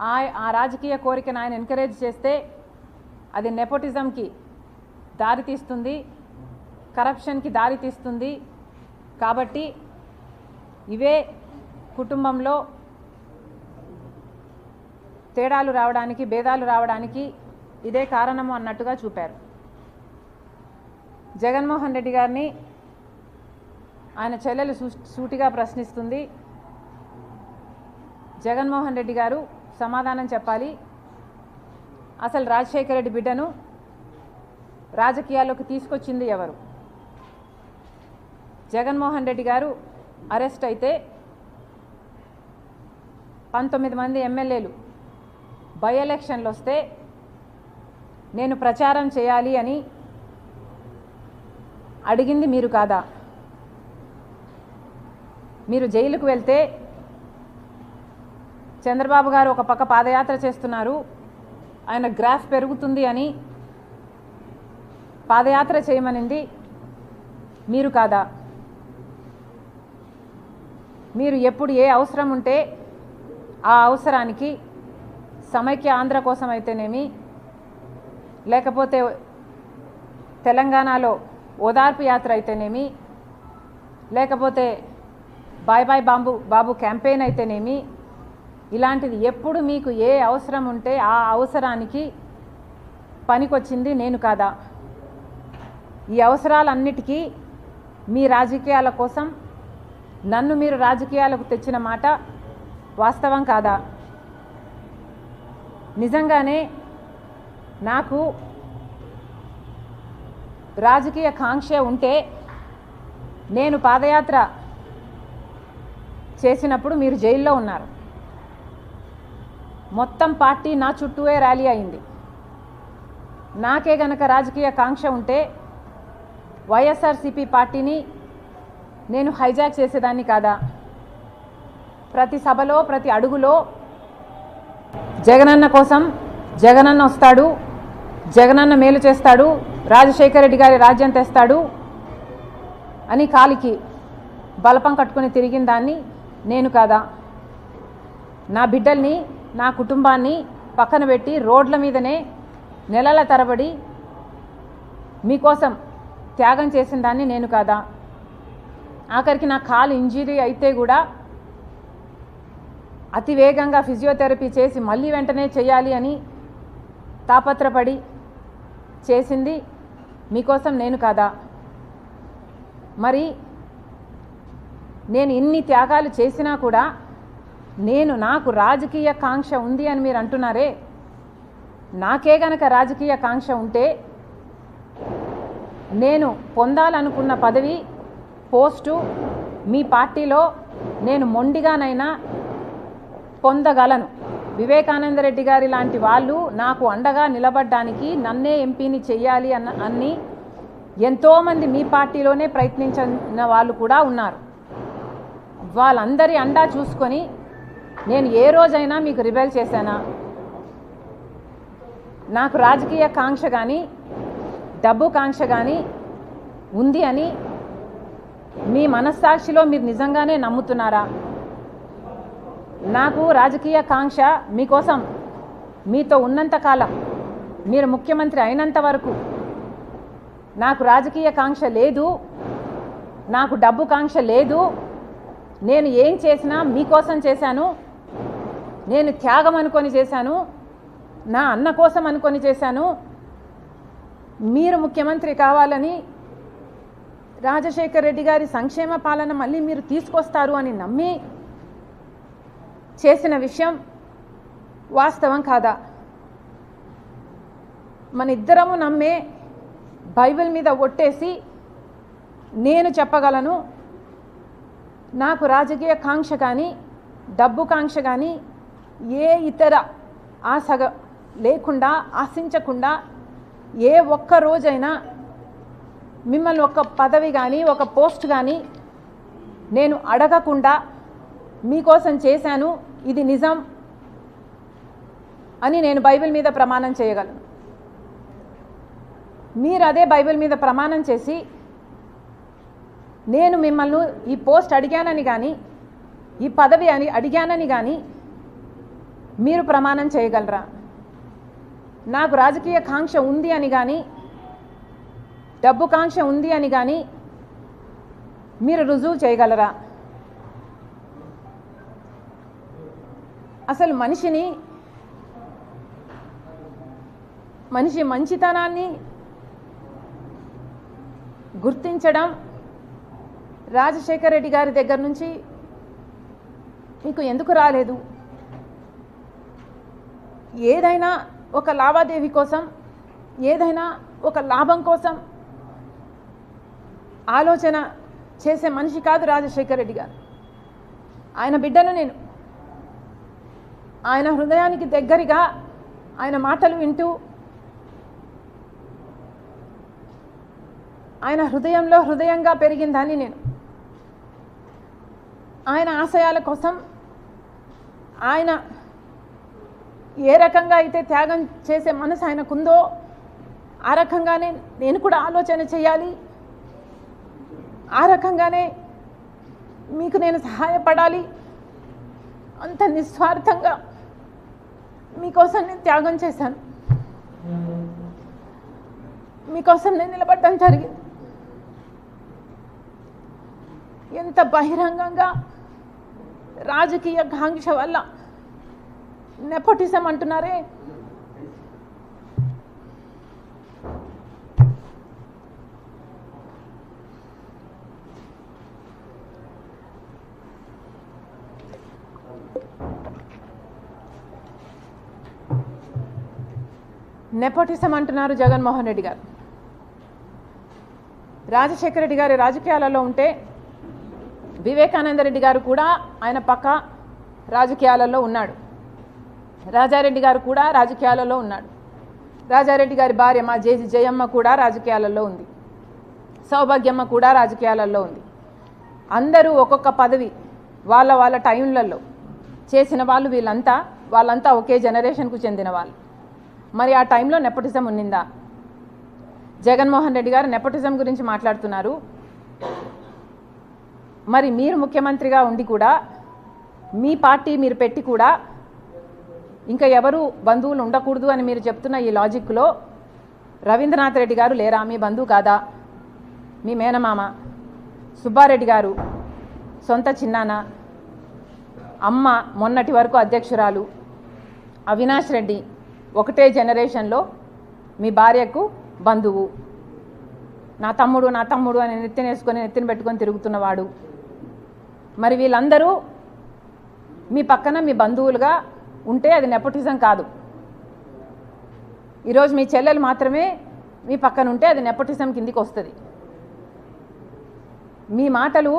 ఆ రాజకీయ కోరికను ఆయన ఎంకరేజ్ చేస్తే అది నెపోటిజంకి దారితీస్తుంది, కరప్షన్కి దారితీస్తుంది. కాబట్టి ఇవే కుటుంబంలో తేడాలు రావడానికి, భేదాలు రావడానికి ఇదే కారణము అన్నట్టుగా చూపారు. జగన్మోహన్ రెడ్డి గారిని ఆయన చెల్లెలు సూటిగా ప్రశ్నిస్తుంది. జగన్మోహన్ రెడ్డి గారు సమాధానం చెప్పాలి. అసలు రాజశేఖర రెడ్డి బిడ్డను రాజకీయాల్లోకి తీసుకొచ్చింది ఎవరు? జగన్మోహన్ రెడ్డి గారు అరెస్ట్ అయితే 19 మంది ఎమ్మెల్యేలు బై ఎలక్షన్లు వస్తే నేను ప్రచారం చేయాలి అని అడిగింది మీరు కాదా? మీరు జైలుకు వెళ్తే చంద్రబాబు గారు ఒక పక్క పాదయాత్ర చేస్తున్నారు, ఆయన గ్రాఫ్ పెరుగుతుంది అని పాదయాత్ర చేయమనింది మీరు కాదా? మీరు ఎప్పుడు ఏ అవసరం ఉంటే ఆ అవసరానికి సమైక్య ఆంధ్ర కోసం అయితేనేమి, లేకపోతే తెలంగాణలో ఓదార్పు యాత్ర అయితేనేమి, లేకపోతే బాయ్ బాయ్ బాబు క్యాంపెయిన్ అయితేనేమి, ఇలాంటిది ఎప్పుడు మీకు ఏ అవసరం ఉంటే ఆ అవసరానికి పనికొచ్చింది నేను కాదా? ఈ అవసరాలన్నిటికీ మీ రాజకీయాల కోసం నన్ను మీరు రాజకీయాలకు తెచ్చిన మాట వాస్తవం కాదా? నిజంగానే నాకు రాజకీయ కాంక్ష ఉంటే నేను పాదయాత్ర చేసినప్పుడు మీరు జైల్లో ఉన్నారు. మొత్తం పార్టీ నా చుట్టూనే ర్యాలీ అయింది. నాకే గనక రాజకీయ కాంక్ష ఉంటే వైఎస్ఆర్సీపీ పార్టీని నేను హైజాక్ చేసేదాన్ని కాదా? ప్రతి సభలో, ప్రతి అడుగులో జగనన్న కోసం జగనన్న వస్తాడు, జగనన్న మేలు చేస్తాడు, రాజశేఖర రెడ్డి గారి రాజ్యం తెస్తాడు అని కాలికి బలపం కట్టుకుని తిరిగిన దాన్ని నేను కాదా? నా బిడ్డల్ని, నా కుటుంబాన్ని పక్కన పెట్టి రోడ్ల మీదనే నెలల తరబడి మీకోసం త్యాగం చేసిన దాన్ని నేను కాదా? ఆఖరికి నా కాలు ఇంజరీ అయితే కూడా అతి వేగంగా ఫిజియోథెరపీ చేసి మళ్ళీ వెంటనే చేయాలి అని తాపత్రపడి చేసింది మీకోసం నేను కాదా? మరి నేను ఇన్ని త్యాగాలు చేసినా కూడా నాకు రాజకీయ కాంక్ష ఉంది అని మీరు అంటున్నారే, నాకే గనక రాజకీయ కాంక్ష ఉంటే నేను పొందాలనుకున్న పదవి, పోస్టు మీ పార్టీలో నేను మొండిగానైనా పొందగలను. వివేకానంద రెడ్డి గారి లాంటి వాళ్ళు నాకు అండగా నిలబడడానికి, నన్నే ఎంపీని చెయ్యాలి అన్ని ఎంతోమంది మీ పార్టీలోనే ప్రయత్నించిన వాళ్ళు కూడా ఉన్నారు. వాళ్ళందరి అండా చూసుకొని నేను ఏ రోజైనా మీకు రిబెల్ చేశానా? నాకు రాజకీయ కాంక్ష కానీ, డబ్బు కాంక్ష కానీ ఉంది అని మీ మనస్సాక్షిలో మీరు నిజంగానే నమ్ముతున్నారా? నాకు రాజకీయ కాంక్ష మీకోసం మీతో ఉన్నంతకాలం, మీరు ముఖ్యమంత్రి అయినంత వరకు నాకు రాజకీయ కాంక్ష లేదు, నాకు డబ్బు కాంక్ష లేదు. నేను ఏం చేసినా మీకోసం చేశాను, నేను త్యాగం అనుకొని చేశాను, నా అన్న కోసం అనుకొని చేశాను. మీరు ముఖ్యమంత్రి కావాలని, రాజశేఖర రెడ్డి గారి సంక్షేమ పాలన మళ్ళీ మీరు తీసుకొస్తారు అని నమ్మి చేసిన విషయం వాస్తవం కాదా? మన ఇద్దరము నమ్మే బైబిల్ మీద ఒట్టేసి నేను చెప్పగలను, నాకు రాజకీయ కాంక్ష కానీ, డబ్బు కాంక్ష కానీ, ఏ ఇతర ఆశ లేకుండా, ఆశించకుండా, ఏ ఒక్క రోజైనా మిమ్మల్ని ఒక పదవి కానీ, ఒక పోస్ట్ కానీ నేను అడగకుండా మీకోసం చేశాను, ఇది నిజం అని నేను బైబిల్ మీద ప్రమాణం చేయగలను. మీరు అదే బైబిల్ మీద ప్రమాణం చేసి నేను మిమ్మల్ని ఈ పోస్ట్ అడిగానని కానీ, ఈ పదవి అని అడిగానని కానీ మీరు ప్రమాణం చేయగలరా? నాకు రాజకీయ కాంక్ష ఉంది అని కానీ, డబ్బు కాంక్ష ఉంది అని కానీ మీరు రుజువు చేయగలరా? అసలు మనిషి మంచితనాన్ని గుర్తించడం రాజశేఖర రెడ్డి గారి దగ్గర నుంచి మీకు ఎందుకు రాలేదు? ఏదైనా ఒక లావాదేవీ కోసం, ఏదైనా ఒక లాభం కోసం ఆలోచన చేసే మనిషి కాదు రాజశేఖర రెడ్డి గారు. ఆయన బిడ్డను నేను. ఆయన హృదయానికి దగ్గరగా ఆయన మాటలు వింటూ, ఆయన హృదయంలో హృదయంగా పెరిగిందని నేను. ఆయన ఆశయాల కోసం ఆయన ఏ రకంగా అయితే త్యాగం చేసే మనసు ఆయనకుందో ఆ రకంగానే నేను కూడా ఆలోచన చేయాలి, ఆ రకంగానే మీకు నేను సహాయపడాలి, అంత నిస్వార్థంగా మీకోసం నేను త్యాగం చేశాను, మీకోసం నేను నిలబడడం జరిగింది. ఎంత బహిరంగంగా రాజకీయ కాంక్ష వల్ల నెపోటిజం అంటున్నారే, నెపోటిజం అంటున్నారు జగన్మోహన్ రెడ్డి గారు. రాజశేఖర రెడ్డి గారి రాజకీయాలలో ఉంటే వివేకానంద రెడ్డి గారు కూడా ఆయన పక్క రాజకీయాలలో ఉన్నాడు. రాజారెడ్డి గారు కూడా రాజకీయాలలో ఉన్నాడు. రాజారెడ్డి గారి భార్య మా జయమ్మ కూడా రాజకీయాలలో ఉంది. సౌభాగ్యమ్మ కూడా రాజకీయాలలో ఉంది. అందరూ ఒక్కొక్క పదవి వాళ్ళ టైంలలో చేసిన వాళ్ళు. వాళ్ళంతా ఒకే జనరేషన్కు చెందిన వాళ్ళు. మరి ఆ టైంలో నెపోటిజం ఉన్నిందా? జగన్మోహన్ రెడ్డి గారు నెపోటిజం గురించి మాట్లాడుతున్నారు. మరి మీరు ముఖ్యమంత్రిగా ఉండి కూడా, మీ పార్టీ మీరు పెట్టి కూడా ఇంకా ఎవరు బంధువులు ఉండకూడదు అని మీరు చెప్తున్న ఈ లాజిక్లో రవీంద్రనాథ్ రెడ్డి గారు లేరా? మీ బంధువు కాదా? మీ మేనమామ. సుబ్బారెడ్డి గారు సొంత చిన్నాన్న. అమ్మ మొన్నటి వరకు అధ్యక్షురాలు. అవినాష్ రెడ్డి ఒకటే జనరేషన్లో మీ భార్యకు బంధువు. నా తమ్ముడు అని నెత్తిన పెట్టుకొని తిరుగుతున్నవాడు. మరి వీళ్ళందరూ మీ పక్కన మీ బంధువులుగా ఉంటే అది నెపోటిజం కాదు. ఈరోజు మీ చెల్లెలు మాత్రమే మీ పక్కన ఉంటే అది నెపోటిజం కిందికి వస్తుంది. మీ మాటలు